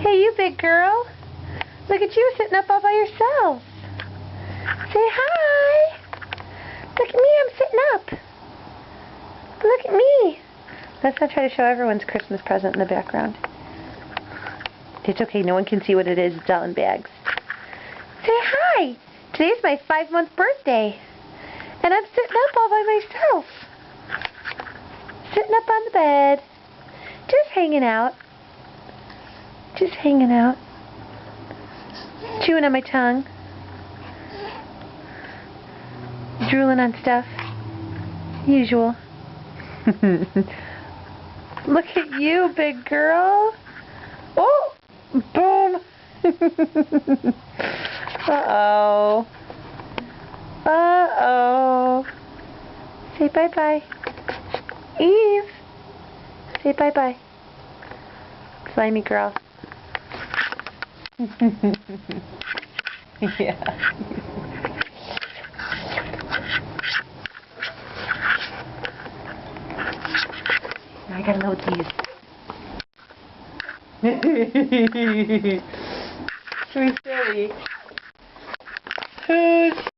Hey, you big girl. Look at you sitting up all by yourself. Say hi. Look at me, I'm sitting up. Look at me. Let's not try to show everyone's Christmas present in the background. It's okay, no one can see what it is. It's all in bags. Say hi. Today's my 5-month birthday. And I'm sitting up all by myself. Sitting up on the bed. Just hanging out. Just hanging out. Chewing on my tongue. Drooling on stuff. Usual. Look at you, big girl. Oh! Boom! Uh-oh. Uh-oh. Say bye-bye. Eve. Say bye-bye. Slimy girl. Yeah. I gotta load these. Who's silly? Who's